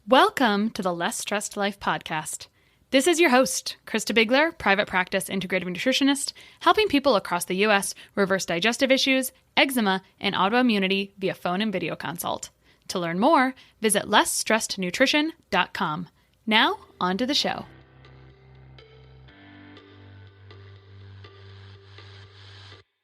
Welcome to the Less Stressed Life podcast. This is your host, Krista Bigler, private practice integrative nutritionist, helping people across the U.S. reverse digestive issues, eczema, and autoimmunity via phone and video consult. To learn more, visit lessstressednutrition.com. Now, on to the show.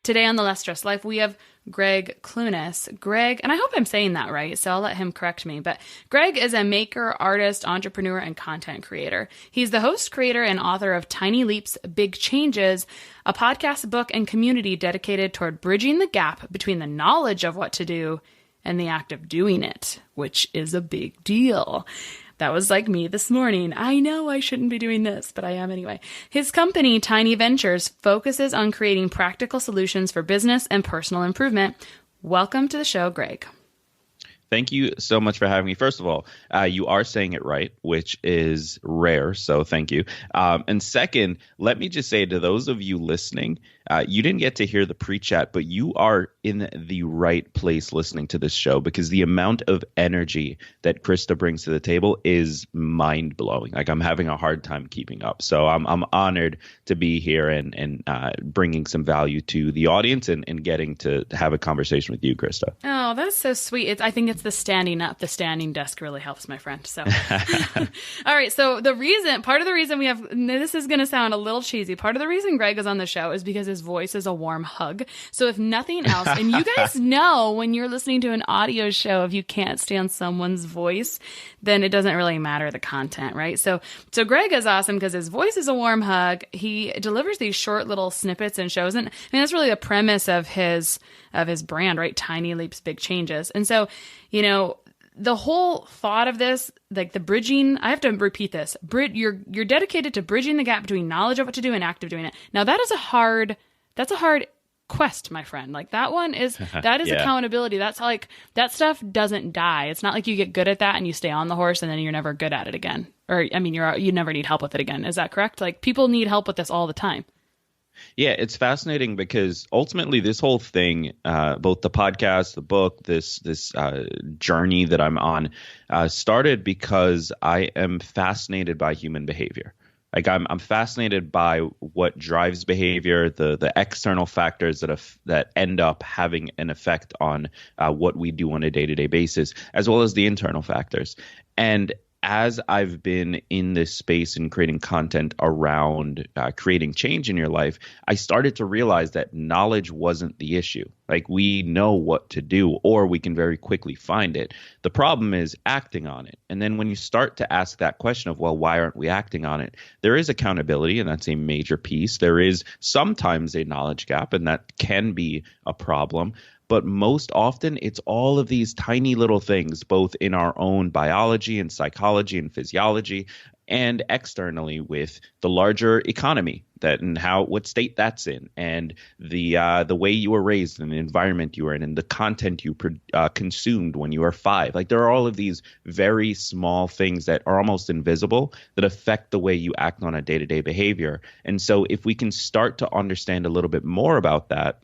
Today on the Less Stressed Life, we have Gregg Clunis. Gregg, and I hope I'm saying that right, so I'll let him correct me, but Gregg is a maker, artist, entrepreneur, and content creator. He's the host, creator, and author of Tiny Leaps, Big Changes, a podcast, book, and community dedicated toward bridging the gap between the knowledge of what to do and the act of doing it, which is a big deal. That was like me this morning. I know I shouldn't be doing this, but I am anyway. His company, Tiny Ventures, focuses on creating practical solutions for business and personal improvement. Welcome to the show, Gregg. Thank you so much for having me. First of all, you are saying it right, which is rare, so thank you. And second, let me just say to those of you listening, you didn't get to hear the pre-chat, but you are in the right place listening to this show because the amount of energy that Krista brings to the table is mind-blowing. Like, I'm having a hard time keeping up. So I'm honored to be here and bringing some value to the audience and getting to have a conversation with you, Krista. Oh, that's so sweet. I think it's the standing up. The standing desk really helps, my friend. So, all right. So part of the reason we have, this is going to sound a little cheesy. Part of the reason Gregg is on the show is because his voice is a warm hug. So if nothing else, and you guys know when you're listening to an audio show, if you can't stand someone's voice, then it doesn't really matter the content, right? So Gregg is awesome because his voice is a warm hug. He delivers these short little snippets and shows. And I mean, that's really the premise of his brand, right? Tiny Leaps, Big Changes. And so, you know, the whole thought of this, like the bridging, I have to repeat this. You're dedicated to bridging the gap between knowledge of what to do and act of doing it. Now that's a hard quest, my friend. Like that is yeah. Accountability. That's like, that stuff doesn't die. It's not like you get good at that and you stay on the horse and then you're never good at it again. Or, I mean, you never need help with it again. Is that correct? Like people need help with this all the time. Yeah, it's fascinating because ultimately this whole thing, both the podcast, the book, this journey that I'm on, started because I am fascinated by human behavior. Like I'm fascinated by what drives behavior, the external factors that end up having an effect on what we do on a day-to-day basis, as well as the internal factors. And as I've been in this space and creating content around creating change in your life, I started to realize that knowledge wasn't the issue. Like we know what to do, or we can very quickly find it. The problem is acting on it. And then when you start to ask that question of, well, why aren't we acting on it? There is accountability, and that's a major piece. There is sometimes a knowledge gap, and that can be a problem. But most often, it's all of these tiny little things, both in our own biology and psychology and physiology, and externally with the larger economy and what state that's in, and the way you were raised and the environment you were in, and the content you consumed when you were 5. Like there are all of these very small things that are almost invisible that affect the way you act on a day-to-day behavior. And so, if we can start to understand a little bit more about that,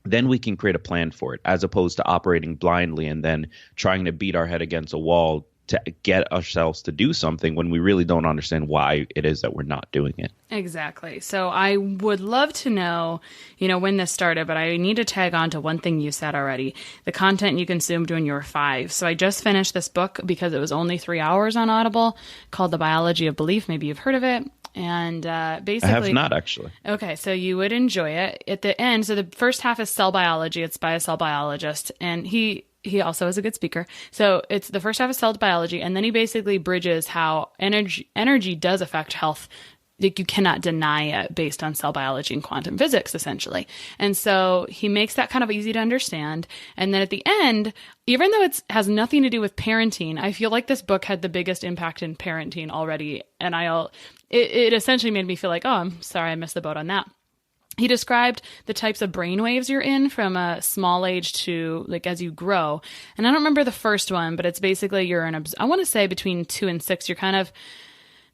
then we can create a plan for it, as opposed to operating blindly and then trying to beat our head against a wall to get ourselves to do something when we really don't understand why it is that we're not doing it. Exactly. So I would love to know, when this started, but I need to tag on to one thing you said already, the content you consumed when you were 5. So I just finished this book because it was only 3 hours on Audible called The Biology of Belief. Maybe you've heard of it. And basically, I have not actually. Okay, so you would enjoy it. At the end, so the first half is cell biology. It's by a cell biologist, and he also is a good speaker. So it's the first half is cell biology, and then he basically bridges how energy does affect health. Like you cannot deny it based on cell biology and quantum physics, essentially. And so he makes that kind of easy to understand. And then at the end, even though it has nothing to do with parenting, I feel like this book had the biggest impact in parenting already. And it essentially made me feel like, oh, I'm sorry, I missed the boat on that. He described the types of brain waves you're in from a small age to like as you grow. And I don't remember the first one, but it's basically you're in, I want to say between 2 and 6, you're kind of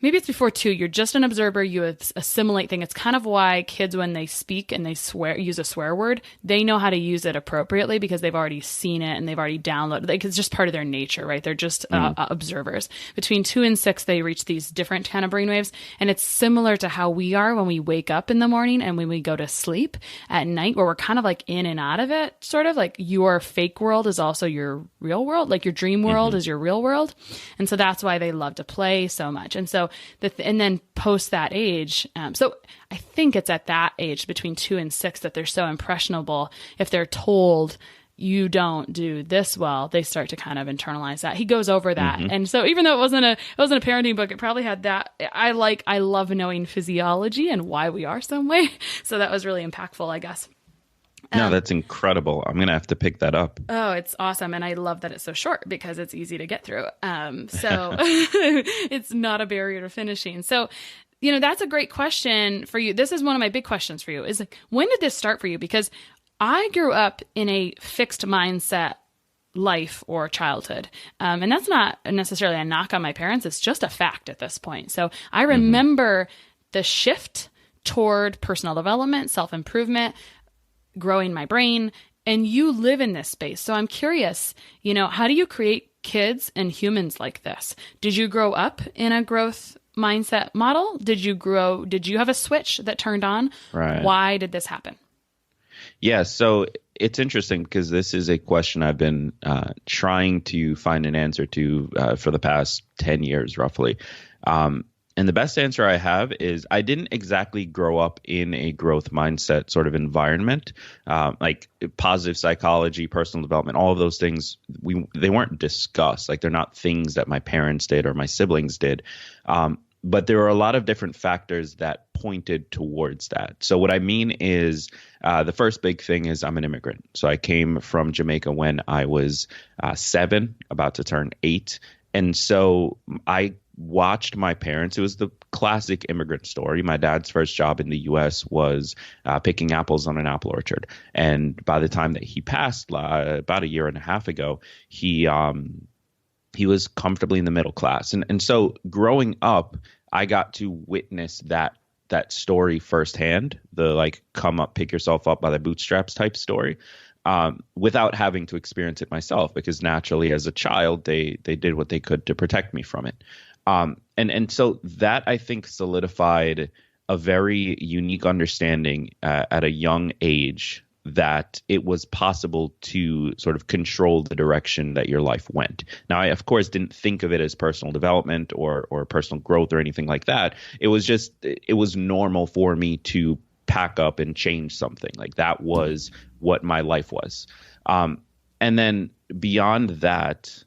maybe it's before 2. You're just an observer. You assimilate things. It's kind of why kids, when they speak and they use a swear word, they know how to use it appropriately because they've already seen it and they've already downloaded. Like, it's just part of their nature, right? They're just observers. Between 2 and 6, they reach these different kind of brainwaves, and it's similar to how we are when we wake up in the morning and when we go to sleep at night, where we're kind of like in and out of it, sort of like your fake world is also your real world, like your dream world is your real world, and so that's why they love to play so much. And so and then post that age, so I think it's at that age between 2 and 6 that they're so impressionable. If they're told you don't do this well, they start to kind of internalize that. He goes over that. And so even though it wasn't a parenting book, it probably had that. I love knowing physiology and why we are some way. So that was really impactful, I guess. No, that's incredible. I'm going to have to pick that up. Oh, it's awesome. And I love that it's so short because it's easy to get through. So it's not a barrier to finishing. So, that's a great question for you. This is one of my big questions for you is, like, when did this start for you? Because I grew up in a fixed mindset life or childhood. And that's not necessarily a knock on my parents. It's just a fact at this point. So I remember the shift toward personal development, self-improvement, growing my brain, and you live in this space. So I'm curious, how do you create kids and humans like this? Did you grow up in a growth mindset model? Did you have a switch that turned on? Right. Why did this happen? Yeah, so it's interesting because this is a question I've been trying to find an answer to for the past 10 years, roughly. And the best answer I have is I didn't exactly grow up in a growth mindset sort of environment, like positive psychology, personal development, all of those things. They weren't discussed. Like, they're not things that my parents did or my siblings did. But there were a lot of different factors that pointed towards that. So what I mean is the first big thing is I'm an immigrant. So I came from Jamaica when I was 7, about to turn 8. And so I watched my parents. It was the classic immigrant story. My dad's first job in the U.S. was picking apples on an apple orchard. And by the time that he passed about a year and a half ago, he was comfortably in the middle class. And so growing up, I got to witness that story firsthand, the like come up, pick yourself up by the bootstraps type story, without having to experience it myself, because naturally as a child, they did what they could to protect me from it. And so that, I think, solidified a very unique understanding at a young age that it was possible to sort of control the direction that your life went. Now, I, of course, didn't think of it as personal development or personal growth or anything like that. It was normal for me to pack up and change something. Like, that was what my life was. And then beyond that,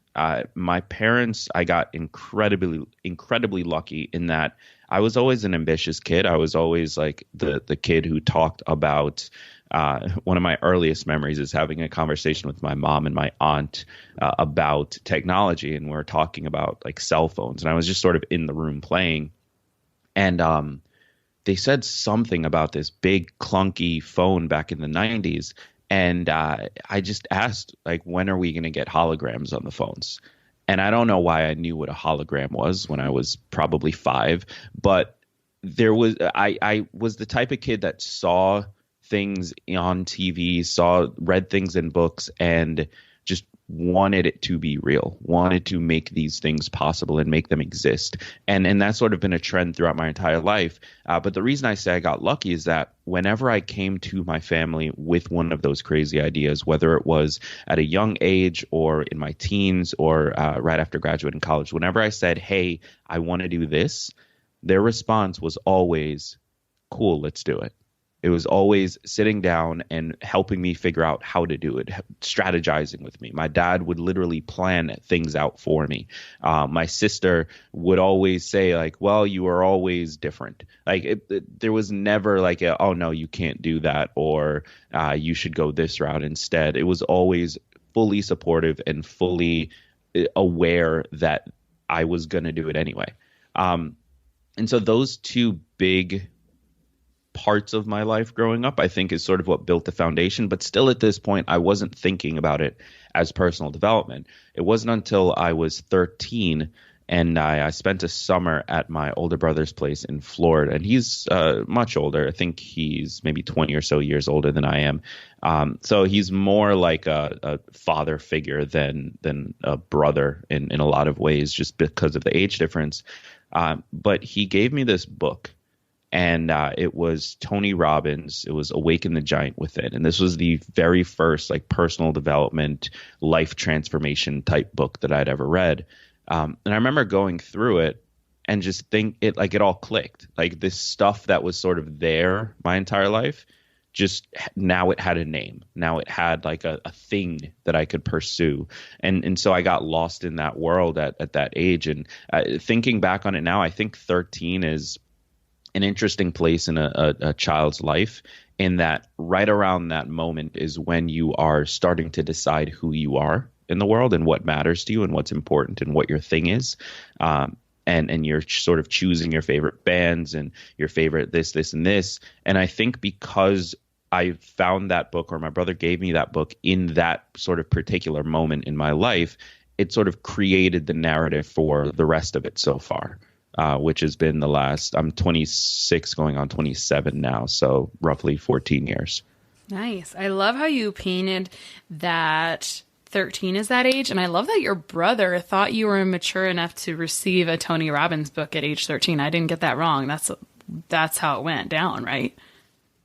my parents, I got incredibly lucky in that I was always an ambitious kid. I was always like the kid who talked about, one of my earliest memories is having a conversation with my mom and my aunt about technology. And we were talking about like cell phones, and I was just sort of in the room playing. And they said something about this big clunky phone back in the 90s. And I just asked, like, when are we going to get holograms on the phones? And I don't know why I knew what a hologram was when I was probably 5, but I was the type of kid that saw things on TV, read things in books, and just wanted it to be real, wanted to make these things possible and make them exist. And that's sort of been a trend throughout my entire life. But the reason I say I got lucky is that whenever I came to my family with one of those crazy ideas, whether it was at a young age or in my teens or right after graduating college, whenever I said, hey, I want to do this, their response was always, cool, let's do it. It was always sitting down and helping me figure out how to do it, strategizing with me. My dad would literally plan things out for me. My sister would always say, like, well, you are always different. Like, there was never like, oh, no, you can't do that, or you should go this route instead. It was always fully supportive and fully aware that I was going to do it anyway. And so those two big parts of my life growing up, I think, is sort of what built the foundation. But still, at this point, I wasn't thinking about it as personal development. It wasn't until I was 13 And I spent a summer at my older brother's place in Florida, and he's much older. I think he's maybe 20 or so years older than I am. So he's more like a father figure than a brother in a lot of ways, just because of the age difference. But he gave me this book, and it was Tony Robbins. It was Awaken the Giant Within. And this was the very first like personal development, life transformation type book that I'd ever read. And I remember going through it and just it all clicked. Like this stuff that was sort of there my entire life, just now it had a name. Now it had like a thing that I could pursue. And so I got lost in that world at that age. And thinking back on it now, I think 13 is an interesting place in a child's life, in that right around that moment is when you are starting to decide who you are in the world and what matters to you and what's important and what your thing is. And you're sort of choosing your favorite bands and your favorite this, and this. And I think because I found that book, or my brother gave me that book in that sort of particular moment in my life, it sort of created the narrative for the rest of it so far, which has been I'm 26 going on 27 now. So roughly 14 years. Nice. I love how you painted that 13 is that age. And I love that your brother thought you were mature enough to receive a Tony Robbins book at age 13. I didn't get that wrong. That's how it went down, right?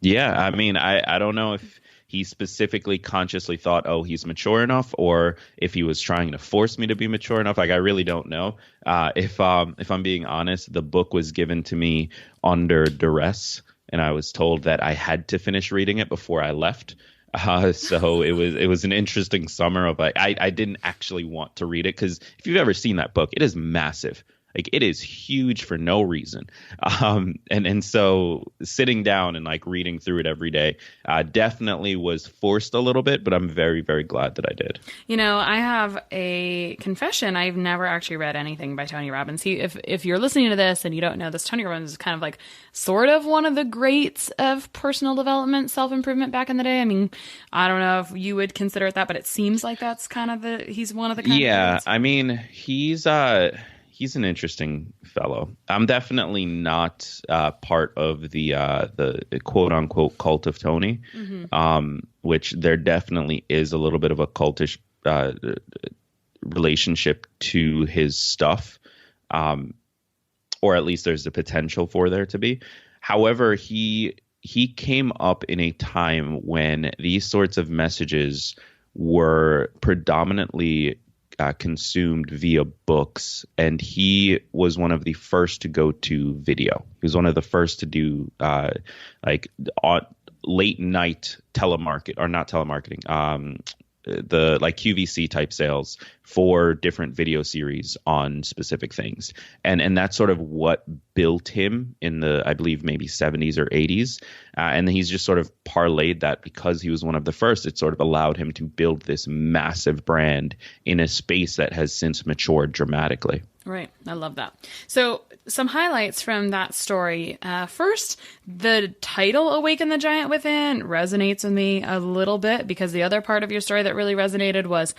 Yeah. I mean, I don't know if he specifically consciously thought, oh, he's mature enough, or if he was trying to force me to be mature enough. Like, I really don't know. If I'm being honest, the book was given to me under duress, and I was told that I had to finish reading it before I left. So it was an interesting summer of like, I didn't actually want to read it, because if you've ever seen that book, it is massive. Like, it is huge for no reason. And so sitting down and like reading through it every day definitely was forced a little bit, but I'm very, very glad that I did. You know, I have a confession. I've never actually read anything by Tony Robbins. If you're listening to this and you don't know this, Tony Robbins is kind of like sort of one of the greats of personal development, self-improvement back in the day. I mean, I don't know if you would consider it that, but it seems like that's kind of he's one of the kind of greats. I mean, he's an interesting fellow. I'm definitely not part of the quote unquote cult of Tony, which there definitely is a little bit of a cultish relationship to his stuff, or at least there's the potential for there to be. However, he came up in a time when these sorts of messages were predominantly consumed via books, and he was one of the first to go to video. He was one of the first to do late night telemarketing, the like QVC type sales for different video series on specific things. And that's sort of what built him in the, I believe, maybe 70s or 80s. And he's just sort of parlayed that because he was one of the first. It sort of allowed him to build this massive brand in a space that has since matured dramatically. Right. I love that. So some highlights from that story. First, the title Awaken the Giant Within resonates with me a little bit, because the other part of your story that really resonated was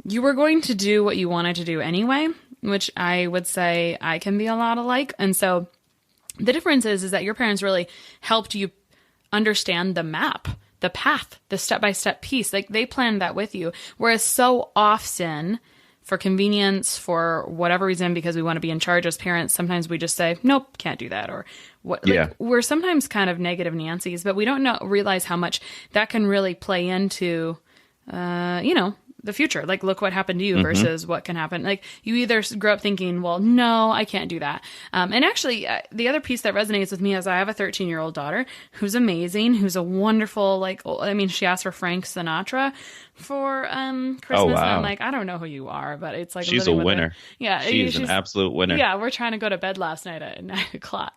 you were going to do what you wanted to do anyway, which I would say I can be a lot alike. And so the difference is that your parents really helped you understand the map, the path, the step-by-step piece. Like, they planned that with you. Whereas so often, for convenience, for whatever reason, because we want to be in charge as parents, sometimes we just say, nope, can't do that. Or what? Like, we're sometimes kind of negative Nancy's, but we don't realize how much that can really play into, the future. Like, look what happened to you versus what can happen. Like, you either grow up thinking, well, no, I can't do that. And actually, the other piece that resonates with me is I have a 13-year-old daughter who's amazing, who's a wonderful, she asked for Frank Sinatra for Christmas. Oh, wow. And I'm like, I don't know who you are, but it's like she's a winner. She's an absolute winner. Yeah, we're trying to go to bed last night at 9:00.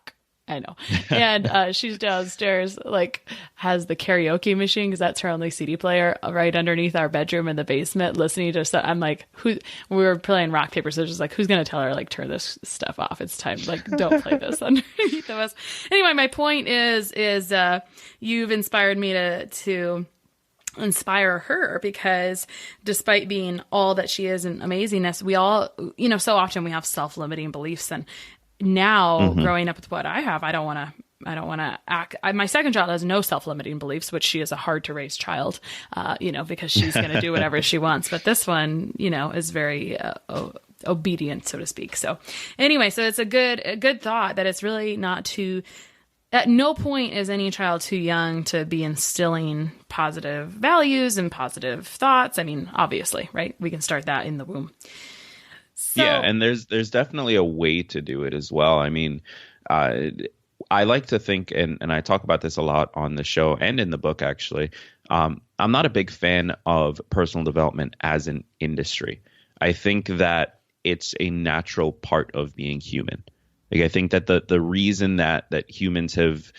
I know. And she's downstairs, has the karaoke machine, because that's her only CD player, right underneath our bedroom in the basement, listening to stuff. I'm like, we were playing rock, paper, scissors, who's going to tell her, turn this stuff off? It's time. Don't play this underneath of us. Anyway, my point is you've inspired me to inspire her, because despite being all that she is and amazingness, we all, so often we have self-limiting beliefs. And now growing up with what I have, I don't want to act. My second child has no self-limiting beliefs, which she is a hard to raise child, because she's going to do whatever she wants. But this one, is very obedient, so to speak. So anyway, so it's a good thought that it's really not too. At no point is any child too young to be instilling positive values and positive thoughts. I mean, obviously, right? We can start that in the womb. So, yeah, and there's definitely a way to do it as well. I mean, I like to think, and I talk about this a lot on the show and in the book, actually. I'm not a big fan of personal development as an industry. I think that it's a natural part of being human. Like, I think that the reason that humans have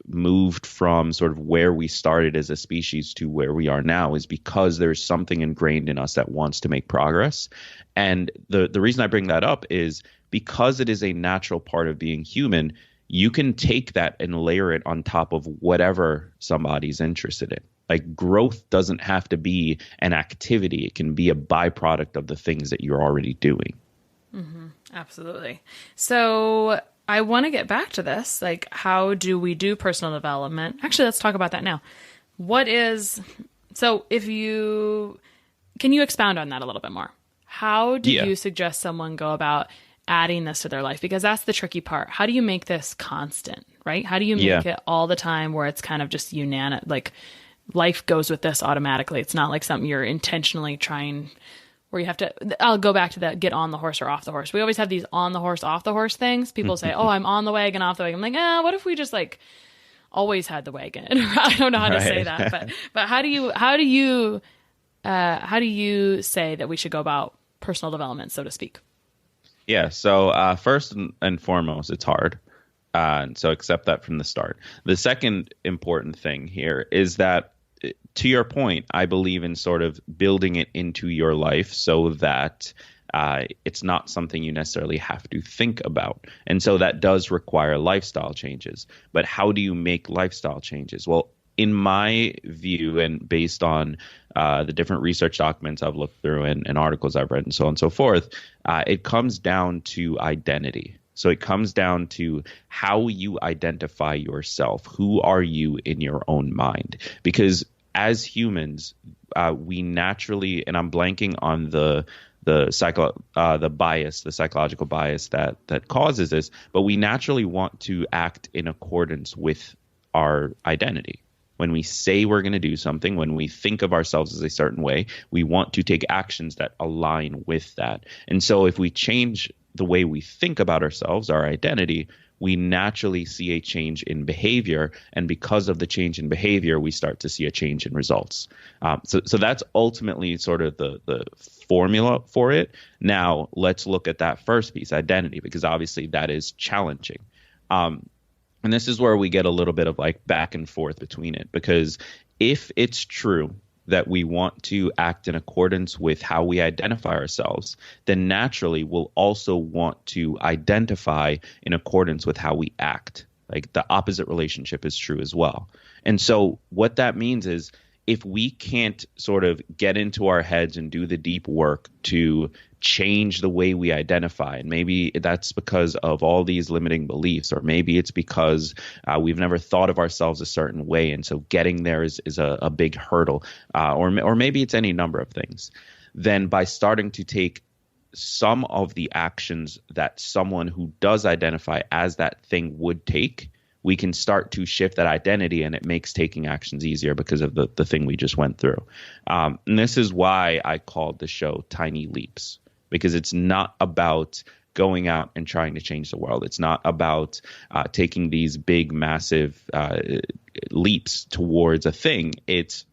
moved from sort of where we started as a species to where we are now is because there's something ingrained in us that wants to make progress. And the reason I bring that up is because it is a natural part of being human, you can take that and layer it on top of whatever somebody's interested in. Like, growth doesn't have to be an activity. It can be a byproduct of the things that you're already doing. Mm-hmm. Absolutely. So I want to get back to this. Like, how do we do personal development? Actually, let's talk about that now. Can you expound on that a little bit more? How do you suggest someone go about adding this to their life? Because that's the tricky part. How do you make this constant, right? How do you make it all the time where it's kind of just unanimous, like life goes with this automatically? It's not like something you're intentionally trying, where you have to, I'll go back to that, get on the horse or off the horse. We always have these on the horse, off the horse things. People say, oh, I'm on the wagon, off the wagon. I'm like, what if we just like always had the wagon? I don't know how to say that, but how do you say that we should go about personal development, so to speak? Yeah. So first and foremost, it's hard. So accept that from the start. The second important thing here is that, to your point, I believe in sort of building it into your life so that it's not something you necessarily have to think about. And so that does require lifestyle changes. But how do you make lifestyle changes? Well, in my view, and based on the different research documents I've looked through and articles I've read and so on and so forth, it comes down to identity. So it comes down to how you identify yourself. Who are you in your own mind? Because as humans, we naturally, and I'm blanking on the bias, the psychological bias that causes this, but we naturally want to act in accordance with our identity. When we say we're going to do something, when we think of ourselves as a certain way, we want to take actions that align with that. And so if we change the way we think about ourselves, our identity, we naturally see a change in behavior. And because of the change in behavior, we start to see a change in results. So that's ultimately sort of the formula for it. Now, let's look at that first piece, identity, because obviously that is challenging. And this is where we get a little bit of like back and forth between it, because if it's true that we want to act in accordance with how we identify ourselves, then naturally we'll also want to identify in accordance with how we act. Like, the opposite relationship is true as well. And so what that means is, if we can't sort of get into our heads and do the deep work to change the way we identify, and maybe that's because of all these limiting beliefs, or maybe it's because we've never thought of ourselves a certain way, and so getting there is a big hurdle, or maybe it's any number of things, then by starting to take some of the actions that someone who does identify as that thing would take, we can start to shift that identity, and it makes taking actions easier because of the thing we just went through. And this is why I called the show Tiny Leaps, because it's not about going out and trying to change the world. It's not about taking these big, massive leaps towards a thing. It's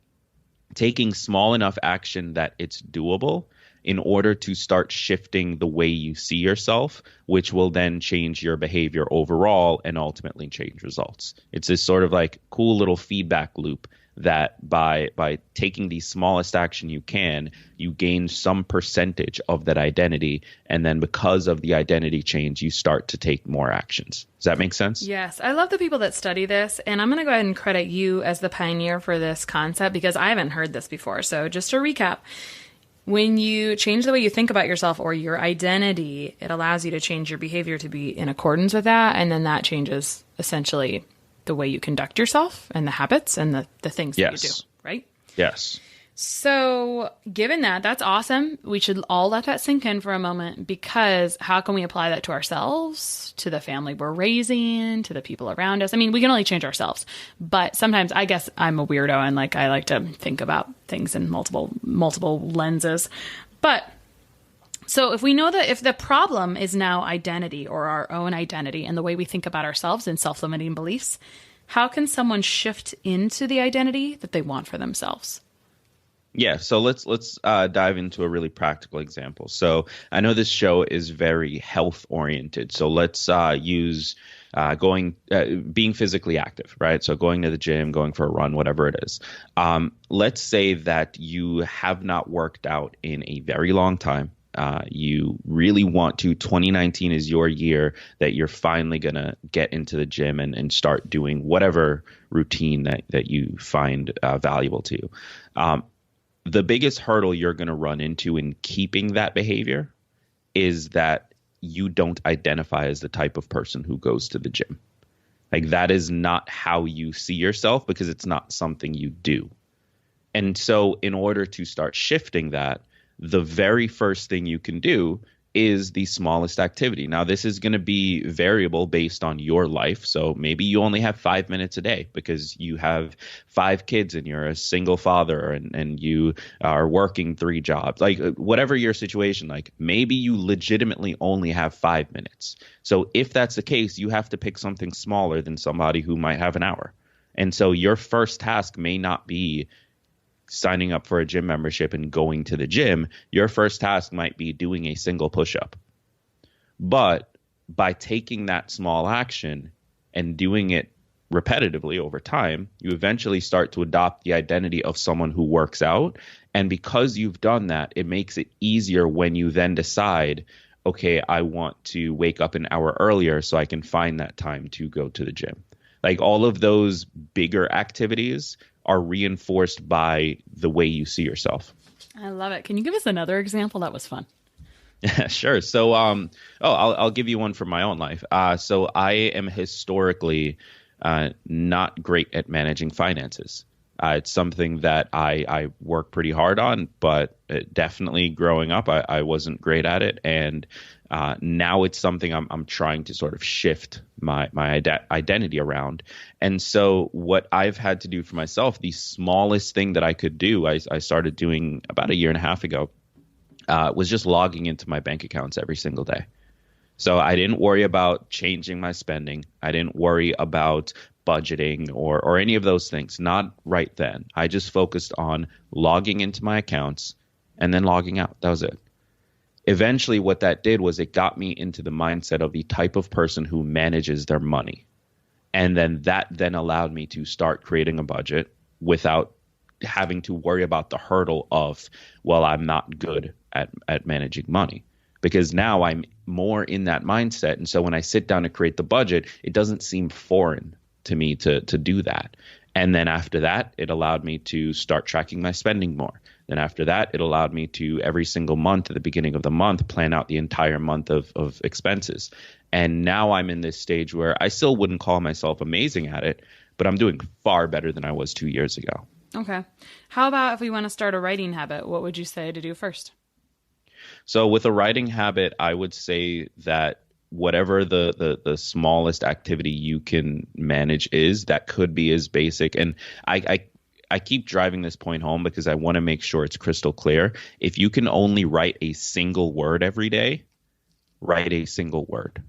taking small enough action that it's doable in order to start shifting the way you see yourself, which will then change your behavior overall and ultimately change results. It's this sort of like cool little feedback loop that by taking the smallest action you can, you gain some percentage of that identity. And then because of the identity change, you start to take more actions. Does that make sense? Yes. I love the people that study this. And I'm going to go ahead and credit you as the pioneer for this concept because I haven't heard this before. So just to recap, when you change the way you think about yourself or your identity, it allows you to change your behavior to be in accordance with that. And then that changes essentially the way you conduct yourself and the habits and the things that you do, right? Yes. So given that, that's awesome. We should all let that sink in for a moment because how can we apply that to ourselves, to the family we're raising, to the people around us? I mean, we can only change ourselves, but sometimes I guess I'm a weirdo and like I like to think about things in multiple lenses. But so if we know that if the problem is now identity or our own identity and the way we think about ourselves and self-limiting beliefs, how can someone shift into the identity that they want for themselves? Yeah, so let's dive into a really practical example. So I know this show is very health oriented. So let's use being physically active, right? So going to the gym, going for a run, whatever it is. Let's say that you have not worked out in a very long time. You really want to. 2019 is your year that you're finally going to get into the gym and start doing whatever routine that you find valuable to you. The biggest hurdle you're going to run into in keeping that behavior is that you don't identify as the type of person who goes to the gym. Like that is not how you see yourself because it's not something you do. And so in order to start shifting that, the very first thing you can do is the smallest activity. Now, this is going to be variable based on your life. So maybe you only have 5 minutes a day because you have 5 kids and you're a single father and you are working 3 jobs. Like whatever your situation, like maybe you legitimately only have 5 minutes. So if that's the case, you have to pick something smaller than somebody who might have an hour. And so your first task may not be signing up for a gym membership and going to the gym. Your first task might be doing a single push-up. But by taking that small action and doing it repetitively over time, you eventually start to adopt the identity of someone who works out. And because you've done that, it makes it easier when you then decide, okay, I want to wake up an hour earlier so I can find that time to go to the gym. Like all of those bigger activities are reinforced by the way you see yourself. I love it. Can you give us another example? That was fun. Yeah, sure. So, I'll give you one from my own life. So I am historically not great at managing finances. It's something that I work pretty hard on, but definitely growing up, I wasn't great at it. And now it's something I'm trying to sort of shift my identity around. And so what I've had to do for myself, the smallest thing that I could do, I started doing about a year and a half ago, was just logging into my bank accounts every single day. So I didn't worry about changing my spending. I didn't worry about budgeting or any of those things. Not right then. I just focused on logging into my accounts and then logging out. That was it. Eventually, what that did was it got me into the mindset of the type of person who manages their money. And then that then allowed me to start creating a budget without having to worry about the hurdle of, well, I'm not good at managing money. Because now I'm more in that mindset. And so when I sit down to create the budget, it doesn't seem foreign to me to do that. And then after that, it allowed me to start tracking my spending more. Then after that, it allowed me to every single month at the beginning of the month, plan out the entire month of expenses. And now I'm in this stage where I still wouldn't call myself amazing at it, but I'm doing far better than I was 2 years ago. Okay. How about if we want to start a writing habit? What would you say to do first? So with a writing habit, I would say that whatever the smallest activity you can manage is, that could be as basic. And I keep driving this point home because I want to make sure it's crystal clear. If you can only write a single word every day, write a single word.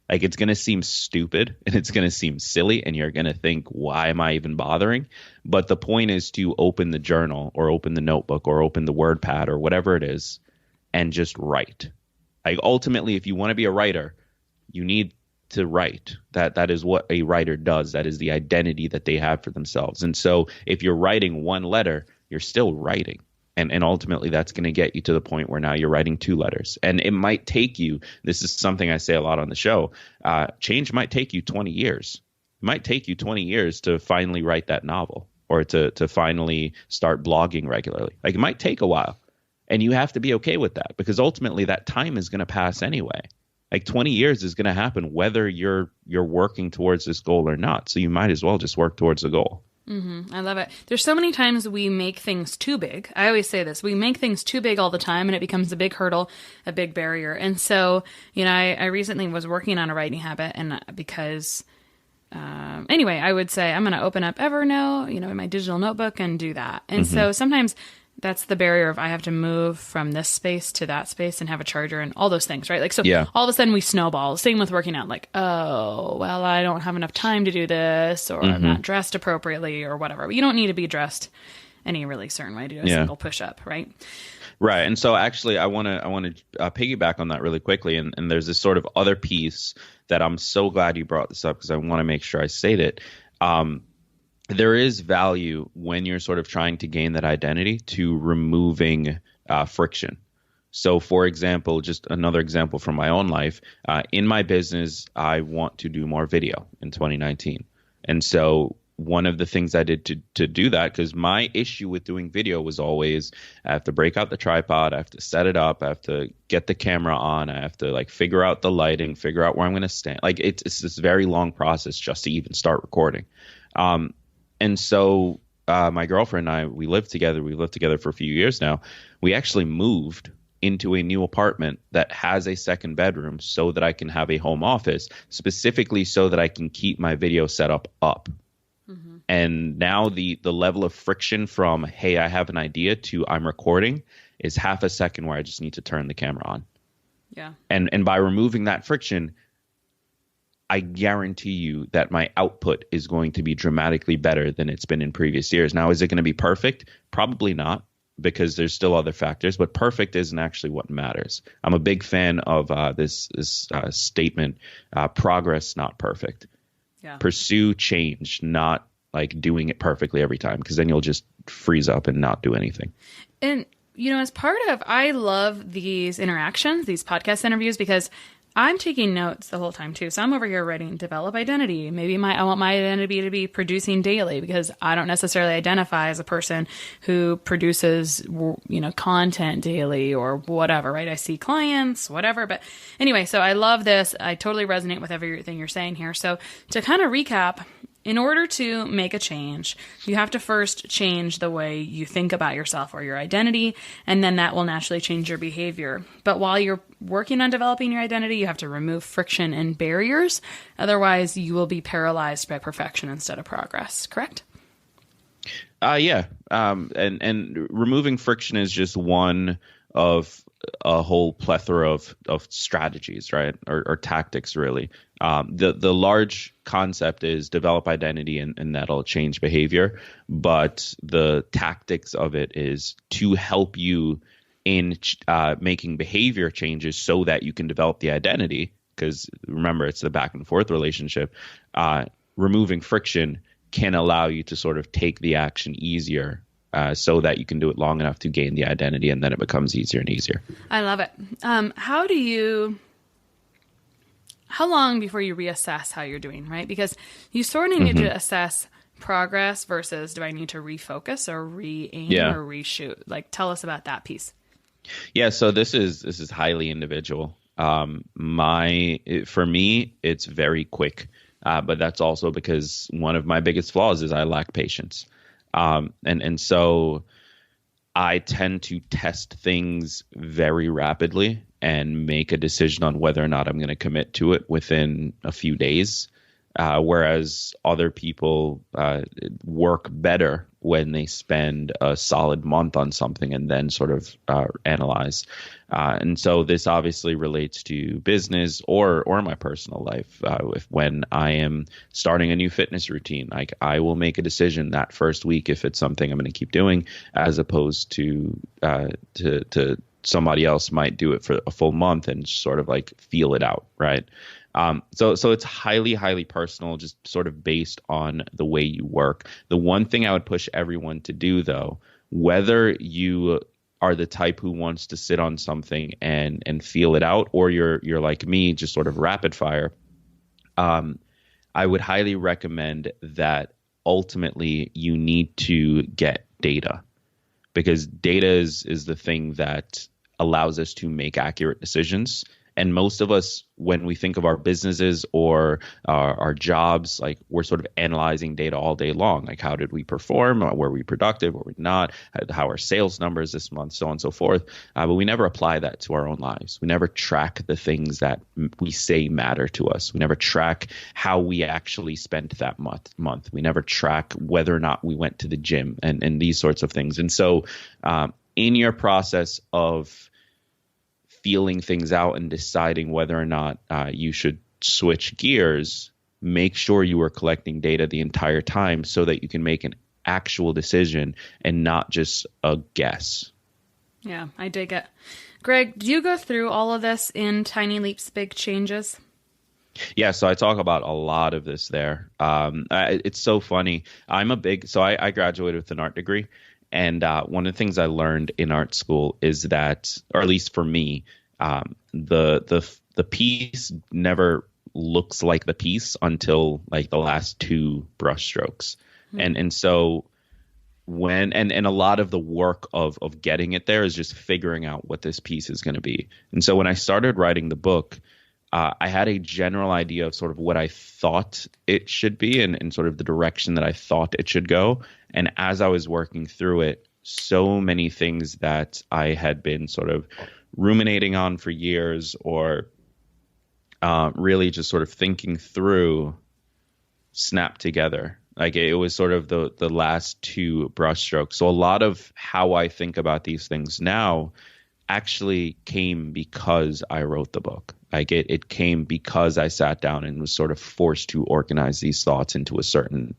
Like it's going to seem stupid and it's going to seem silly and you're going to think, why am I even bothering? But the point is to open the journal or open the notebook or open the WordPad or whatever it is and just write. Like ultimately, if you want to be a writer, you need to write. That is what a writer does. That is the identity that they have for themselves. And so if you're writing one letter, you're still writing. And ultimately that's going to get you to the point where now you're writing 2 letters. And it might take you, this is something I say a lot on the show, change might take you 20 years. It might take you 20 years to finally write that novel, or to finally start blogging regularly. Like, it might take a while. And you have to be okay with that, because ultimately that time is going to pass anyway. Like 20 years is going to happen whether you're working towards this goal or not. So you might as well just work towards the goal. Mm-hmm. I love it. There's so many times we make things too big. I always say this. We make things too big all the time, and it becomes a big hurdle, a big barrier. And so, I recently was working on a writing habit, and because anyway, I would say I'm going to open up Evernote, in my digital notebook, and do that. And so sometimes that's the barrier of I have to move from this space to that space and have a charger and all those things, right? Like, so all of a sudden we snowball. Same with working out. Like, oh, well, I don't have enough time to do this, or I'm not dressed appropriately, or whatever. But you don't need to be dressed any really certain way to do a single push-up, right? Right. And so actually I want to piggyback on that really quickly. And there's this sort of other piece that I'm so glad you brought this up, because I want to make sure I state it. There is value when you're sort of trying to gain that identity to removing friction. So, for example, just another example from my own life, in my business, I want to do more video in 2019. And so one of the things I did to do that, because my issue with doing video was always, I have to break out the tripod, I have to set it up, I have to get the camera on, I have to figure out the lighting, figure out where I'm going to stand. It's this very long process just to even start recording. And so my girlfriend and I, we lived together for a few years now. We actually moved into a new apartment that has a second bedroom so that I can have a home office, specifically so that I can keep my video setup up. Mm-hmm. And now the level of friction from, hey, I have an idea, to I'm recording is half a second where I just need to turn the camera on. Yeah. And by removing that friction, I guarantee you that my output is going to be dramatically better than it's been in previous years. Now, is it going to be perfect? Probably not, because there's still other factors, but perfect isn't actually what matters. I'm a big fan of this statement, progress, not perfect. Yeah. Pursue change, not doing it perfectly every time, because then you'll just freeze up and not do anything. And, as part of, I love these interactions, these podcast interviews, because I'm taking notes the whole time too. So I'm over here writing develop identity. Maybe I want my identity to be producing daily, because I don't necessarily identify as a person who produces, content daily or whatever, right? I see clients, whatever. But anyway, so I love this. I totally resonate with everything you're saying here. So to kind of recap, in order to make a change, you have to first change the way you think about yourself or your identity, and then that will naturally change your behavior. But while you're working on developing your identity, you have to remove friction and barriers. Otherwise, you will be paralyzed by perfection instead of progress, correct? Yeah. And removing friction is just one of a whole plethora of strategies, right? Or tactics, really. The large concept is develop identity, and that'll change behavior. But the tactics of it is to help you in making behavior changes so that you can develop the identity. Because remember, it's the back and forth relationship. Removing friction can allow you to sort of take the action easier, so that you can do it long enough to gain the identity, and then it becomes easier and easier. I love it. How long before you reassess how you're doing, right? Because you sort of need to assess progress versus, do I need to refocus or re-aim or reshoot? Tell us about that piece. Yeah, so this is highly individual. For me, it's very quick, but that's also because one of my biggest flaws is I lack patience. And so I tend to test things very rapidly and make a decision on whether or not I'm going to commit to it within a few days. Whereas other people work better when they spend a solid month on something and then sort of analyze. And so this obviously relates to business or my personal life. When I am starting a new fitness routine, I will make a decision that first week if it's something I'm going to keep doing, as opposed to somebody else might do it for a full month and sort of feel it out, right? So it's highly, highly personal, just sort of based on the way you work. The one thing I would push everyone to do, though, whether you are the type who wants to sit on something and feel it out, or you're like me, just sort of rapid fire, I would highly recommend that ultimately you need to get data, because data is the thing that allows us to make accurate decisions. And most of us, when we think of our businesses or our jobs, like we're sort of analyzing data all day long. Like, how did we perform? Were we productive? Were we not? How are sales numbers this month? So on and so forth. But we never apply that to our own lives. We never track the things that we say matter to us. We never track how we actually spent that month. We never track whether or not we went to the gym and these sorts of things. And so in your process of feeling things out and deciding whether or not you should switch gears, make sure you are collecting data the entire time so that you can make an actual decision and not just a guess. Yeah, I dig it. Gregg, do you go through all of this in Tiny Leaps, Big Changes? Yeah, so I talk about a lot of this there. It's so funny. So I graduated with an art degree. And one of the things I learned in art school is that, or at least for me, the piece never looks like the piece until like the last two brush strokes. And so when a lot of the work of getting it there is just figuring out what this piece is going to be. And so when I started writing the book, I had a general idea of sort of what I thought it should be and sort of the direction that I thought it should go. And as I was working through it, so many things that I had been sort of ruminating on for years or really just sort of thinking through snapped together. Like it was sort of the last two brushstrokes. So a lot of how I think about these things now actually came because I wrote the book. Like it came because I sat down and was sort of forced to organize these thoughts into a certain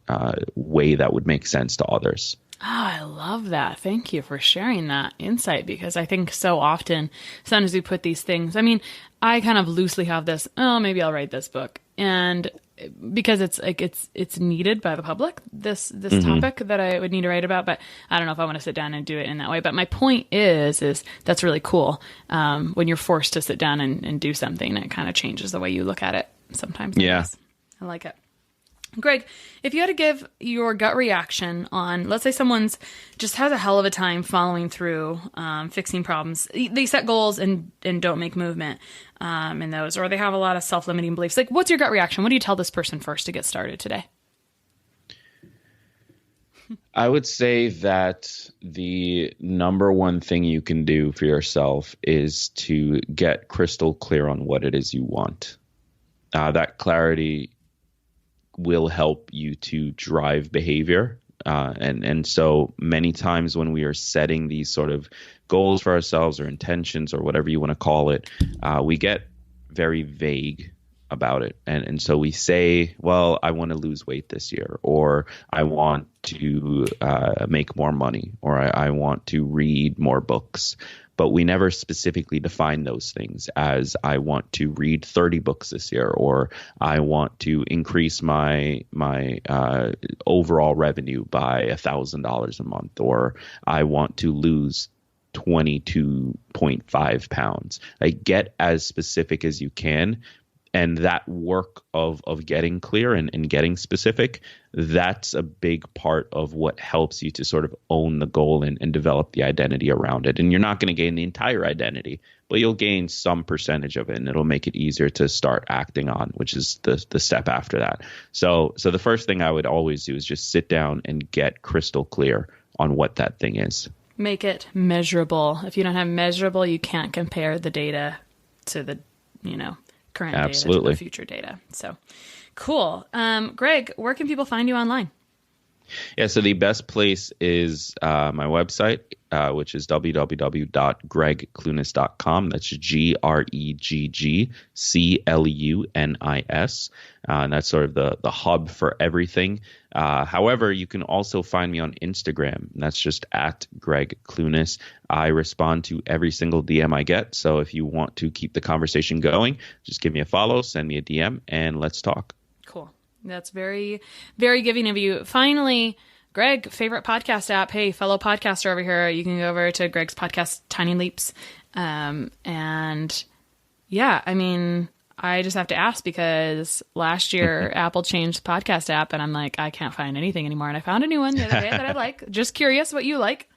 way that would make sense to others. Oh, I love that. Thank you for sharing that insight, because I think so often, sometimes we put these things, I mean, I kind of loosely have this, oh, maybe I'll write this book. And because it's like, it's needed by the public, this topic that I would need to write about, but I don't know if I want to sit down and do it in that way. But my point is that's really cool. When you're forced to sit down and do something, it kind of changes the way you look at it sometimes. Yeah. I like it. Gregg, if you had to give your gut reaction on, let's say someone's just has a hell of a time following through, fixing problems, they set goals and don't make movement in those, or they have a lot of self-limiting beliefs. Like, what's your gut reaction? What do you tell this person first to get started today? I would say that the number one thing you can do for yourself is to get crystal clear on what it is you want. That clarity will help you to drive behavior. And so many times when we are setting these sort of goals for ourselves or intentions or whatever you want to call it, we get very vague about it. And so we say, well, I want to lose weight this year, or I want to make more money, or I want to read more books. But we never specifically define those things as I want to read 30 books this year, or I want to increase my overall revenue by $1,000 a month, or I want to lose 22.5 pounds. Like, get as specific as you can. And that work of getting clear and getting specific, that's a big part of what helps you to sort of own the goal and develop the identity around it. And you're not going to gain the entire identity, but you'll gain some percentage of it, and it'll make it easier to start acting on, which is the step after that. So the first thing I would always do is just sit down and get crystal clear on what that thing is. Make it measurable. If you don't have measurable, you can't compare the data to the, current data to the future data. So cool. Gregg, where can people find you online? Yeah, so the best place is my website, which is www.greggclunis.com. That's GreggClunis. And that's sort of the hub for everything. However, you can also find me on Instagram. And that's just at Gregg Clunis. I respond to every single DM I get. So if you want to keep the conversation going, just give me a follow, send me a DM, and let's talk. Cool. That's very, very giving of you. Finally, Gregg, favorite podcast app. Hey, fellow podcaster over here, you can go over to Gregg's podcast, Tiny Leaps. And yeah, I mean, I just have to ask because last year Apple changed the podcast app and I'm like, I can't find anything anymore. And I found a new one the other day that I like. Just curious what you like.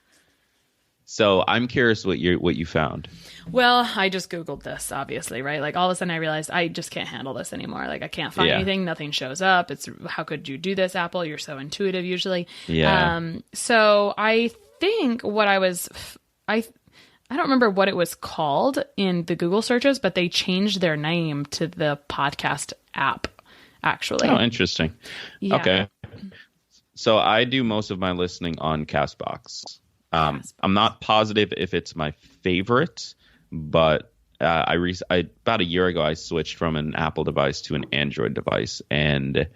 So I'm curious what you found. Well, I just Googled this, obviously, right? Like all of a sudden I realized I just can't handle this anymore. Like I can't find anything. Nothing shows up. It's how could you do this, Apple? You're so intuitive usually. Yeah. So I think what I don't remember what it was called in the Google searches, but they changed their name to the podcast app, actually. Oh, interesting. Yeah. Okay. So I do most of my listening on Castbox. I'm not positive if it's my favorite, but about a year ago, I switched from an Apple device to an Android device, and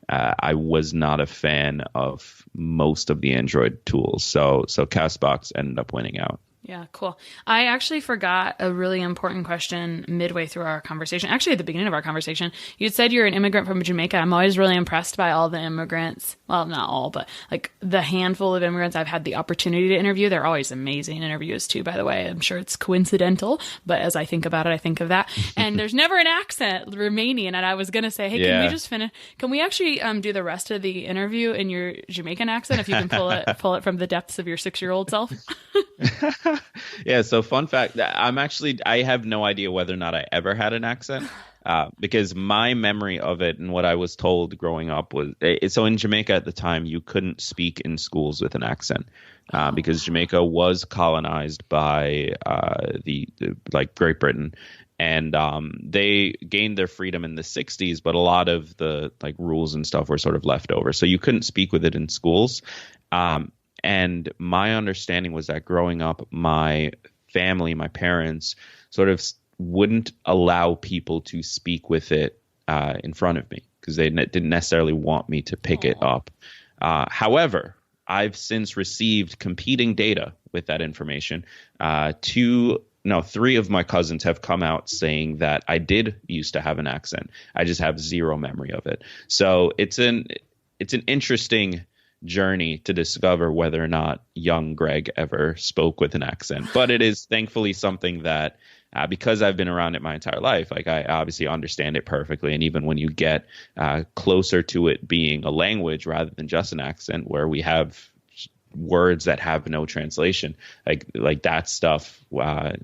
I was not a fan of most of the Android tools. So Castbox ended up winning out. Yeah, cool. I actually forgot a really important question midway through our conversation. Actually, at the beginning of our conversation, you said you're an immigrant from Jamaica. I'm always really impressed by all the immigrants. Well, not all, but like the handful of immigrants I've had the opportunity to interview. They're always amazing interviews too, by the way. I'm sure it's coincidental, but as I think about it, I think of that. And there's never an accent Romanian. And I was going to say, hey, can we just finish? Can we actually do the rest of the interview in your Jamaican accent if you can pull it from the depths of your 6-year-old self? Yeah, so fun fact, I have no idea whether or not I ever had an accent because my memory of it and what I was told growing up was, so in Jamaica at the time, you couldn't speak in schools with an accent because Jamaica was colonized by the Great Britain. And they gained their freedom in the 60s, but a lot of the like rules and stuff were sort of left over. So you couldn't speak with it in schools. And my understanding was that growing up, my family, my parents sort of wouldn't allow people to speak with it in front of me because they didn't necessarily want me to pick it up. However, I've since received competing data with that information. 3 of my cousins have come out saying that I did used to have an accent. I just have zero memory of it. So it's an interesting journey to discover whether or not young Gregg ever spoke with an accent. But it is thankfully something that because I've been around it my entire life, like I obviously understand it perfectly. And even when you get closer to it being a language rather than just an accent where we have words that have no translation, like that stuff,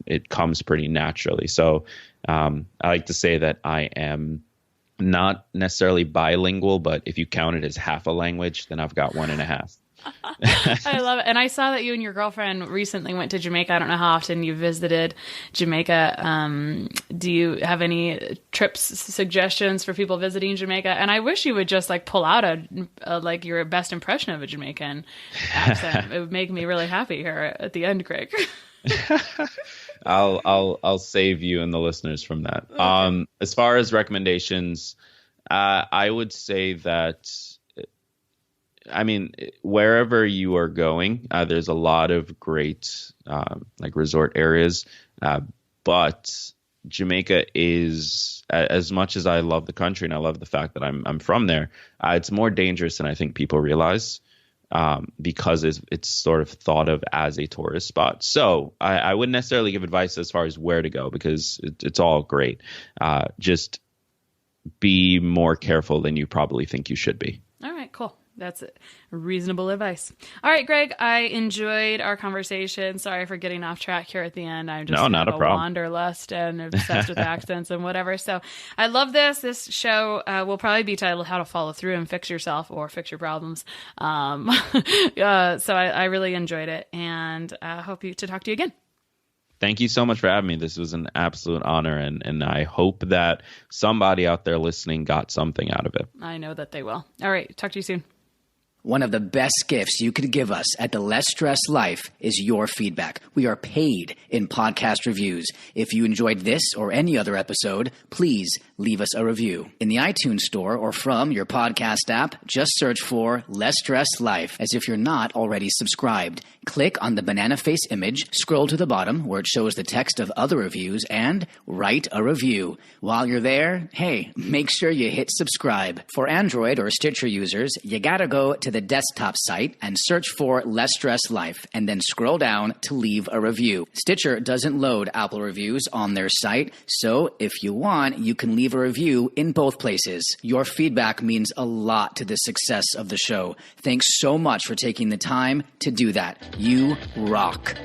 it comes pretty naturally. So I like to say that I am not necessarily bilingual, but if you count it as half a language, then I've got 1.5. I love it. And I saw that you and your girlfriend recently went to Jamaica. I don't know how often you visited Jamaica. Do you have any trips suggestions for people visiting Jamaica? And I wish you would just like pull out a like your best impression of a Jamaican accent. It would make me really happy here at the end, Gregg. I'll save you and the listeners from that. Okay. As far as recommendations, I would say that, I mean, wherever you are going, there's a lot of great like resort areas, but Jamaica is, as much as I love the country and I love the fact that I'm from there, it's more dangerous than I think people realize. Because it's sort of thought of as a tourist spot. So I wouldn't necessarily give advice as far as where to go because it's all great. Just be more careful than you probably think you should be. All right, cool. That's reasonable advice. All right, Gregg, I enjoyed our conversation. Sorry for getting off track here at the end. I'm just not a problem. Wanderlust and obsessed with accents and whatever. So I love this. This show will probably be titled How to Follow Through and Fix Yourself or Fix Your Problems. So I really enjoyed it and hope to talk to you again. Thank you so much for having me. This was an absolute honor, and I hope that somebody out there listening got something out of it. I know that they will. All right, talk to you soon. One of the best gifts you could give us at the Less Stress Life is your feedback. We are paid in podcast reviews. If you enjoyed this or any other episode, please leave us a review. In the iTunes store or from your podcast app, just search for Less Stress Life as if you're not already subscribed. Click on the banana face image, scroll to the bottom where it shows the text of other reviews, and write a review. While you're there, hey, make sure you hit subscribe. For Android or Stitcher users, you gotta go to the desktop site and search for Less Stress Life, and then scroll down to leave a review. Stitcher doesn't load Apple reviews on their site, so if you want, you can leave a review in both places. Your feedback means a lot to the success of the show. Thanks so much for taking the time to do that. You rock.